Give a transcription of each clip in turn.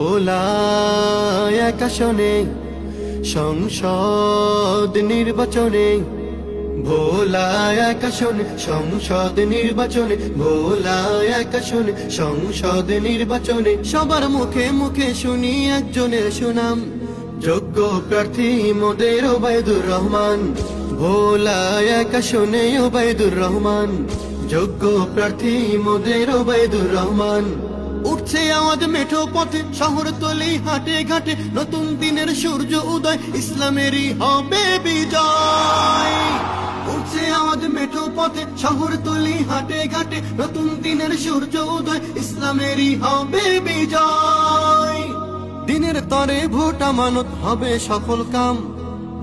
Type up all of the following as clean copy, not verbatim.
ভোলা এক আসনে সংসদ নির্বাচনে, ভোলা এক আসনে সংসদ নির্বাচনে, ভোলা এক আসনে সংসদ নির্বাচনে, সবার মুখে মুখে শুনি একজনের সুনাম, যোগ্য প্রার্থী মোদের ওবায়দুর রহমান। ভোলা এক আসনে ওবায়দুর রহমান, যোগ্য প্রার্থী মোদের ওবায়দুর রহমান। উঠছে আওয়াজ মেঠো পথে, শহরতলি হাটে ঘাটে, নতুন দিনের সূর্য উদয়, ইসলামেরই হবে বিজয়। উঠছে আওয়াজ মেঠো পথে, শহরতলি হাটে ঘাটে, নতুন দিনের সূর্য উদয়, ইসলামেরই হবে বিজয়। দিনের তরে ভোট আমানত হবে সফল কাম,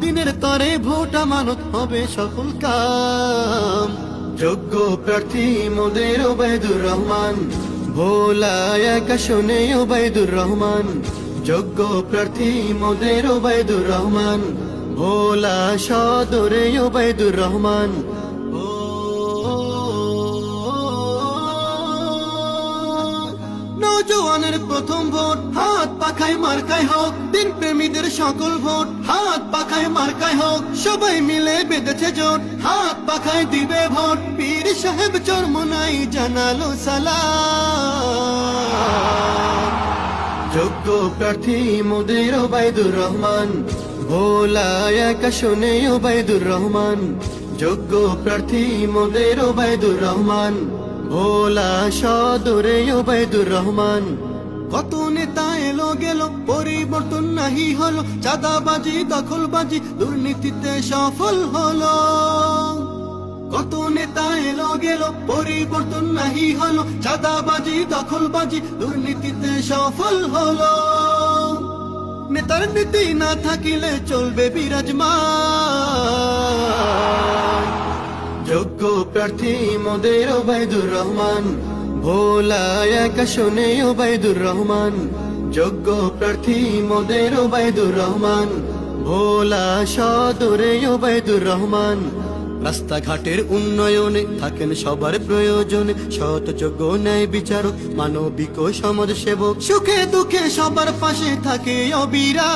দিনের তরে ভোট আমানত হবে সফল কাম। যোগ্য প্রার্থী মোদের ওবায়দুর রহমান, ভোলা এক আসনে ওবায়দুর রহমান, যোগ্য প্রার্থী মোদের ওবায়দুর রহমান, ভোলা সদরে ওবায়দুর রহমান। নওজোয়ানের প্রথম ভোট, হাত পাখায় মার্কায় হোক, দিন প্রেমীদের সকল ভোট, হাত পাখায় মার্কায় হোক, সবাই মিলে বেঁধেছে জোট, হাত পাখায় দিবে ভোট, পীর সাহেব চরমোনাই জানালো সালাম। যোগ্য প্রার্থী মোদের ওবায়দুর রহমান, ভোলা এক আসনে ওবায়দুর রহমান, যোগ্য প্রার্থী মোদের ওবায়দুর রহমান, ভোলা সদরে ওবায়দুর রহমান। কত নেতা এলো গেল, পরিবর্তন নাহি হলো, চাঁদাবাজি দখলবাজি দুর্নীতিতে সফল হলো। কত নেতা এলো গেল, পরিবর্তন নাহি হলো, চাঁদাবাজি দখলবাজি দুর্নীতিতে সফল হলো। নেতার নীতি না থাকিলে চলবে বিরাজমান, যোগ্য প্রার্থী মোদের ওবায়দুর রহমান, ভোলা এক আসনে ওবায়দুর রহমান, যোগ্য প্রার্থী মোদের ওবায়দুর রহমান, ভোলা সদরে ওবায়দুর রহমান। রাস্তাঘাটের উন্নয়নে থাকেন সবার প্রয়োজনে, সৎ যোগ্য ন্যায় বিচারক, মানবিক ও সমাজ সেবক, সুখে দুঃখে সবার পাশে থাকে অবিরাম।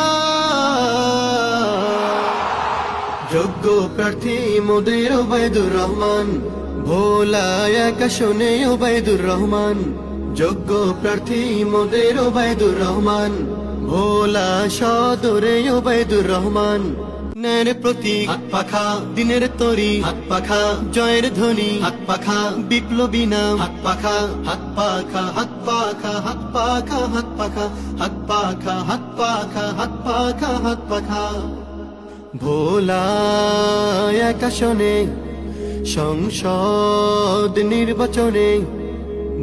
যোগ্য প্রার্থী মোদের ওবায়দুর রহমান, ভোলা এক আসনে ওবায়দুর রহমান, যোগ্য প্রার্থী মোদের ওবায়দুর রহমান, ভোলা সদরে ওবায়দুর রহমান। ন্যায়ের প্রতীক হাত পাখা, দিনের তরি হাত পাখা, জয়ের ধ্বনি হাত পাখা, বিপ্লবী নাম হাত পাখা, হাত পাখা হাত পাখা হাত পাখা হাত পাখা হাত পাখা হাত পাখা হাত পাখা হাত পাখা। ভোলা এক আসনে সংসদ নির্বাচনে,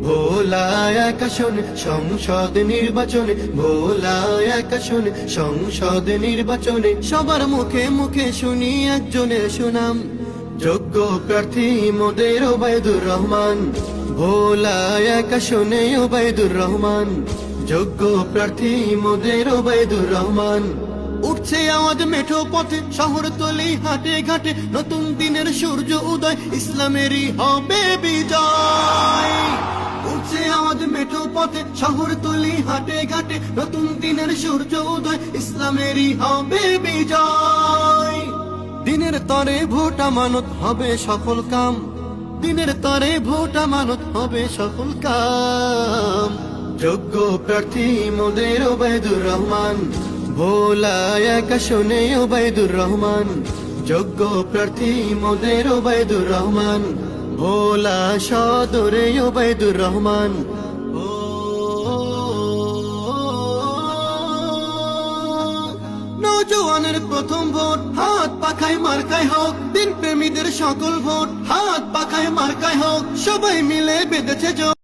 ভোলা এক আসনে সংসদ নির্বাচনে, ভোলা এক আসনে সংসদ নির্বাচনে, সবার মুখে মুখে শুনি একজনের সুনাম, যোগ্য প্রার্থী মোদের ওবায়দুর রহমান। ভোলা এক আসনে ওবায়দুর রহমান, যোগ্য প্রার্থী মোদের ওবায়দুর রহমান। উঠছে আওয়াজ মেঠো পথে, শহরতলি হাটে ঘাটে, নতুন দিনের সূর্য উদয়, ইসলামেরই হবে বিজয়। উঠছে আওয়াজ মেঠো পথে, শহরতলি হাটে ঘাটে, নতুন দিনের সূর্য উদয়, ইসলামেরই হবে বিজয়। দিনের তরে ভোট আমানত হবে সফল কাম, দিনের তরে ভোট আমানত হবে সফল কাম। যোগ্য প্রার্থী মোদের ওবায়দুর রহমান, ভোলা এক আসনে ওবায়দুর রহমান, যোগ্য প্রার্থী মোদের ওবায়দুর রহমান, ভোলা সদরে ওবায়দুর রহমান। নওজোয়ানের প্রথম ভোট, হাত পাখায় মার্কায় হোক, দিন প্রেমীদের সকল ভোট, হাত পাখায় মার্কায় হোক, সবাই মিলে বেঁধেছে জোট।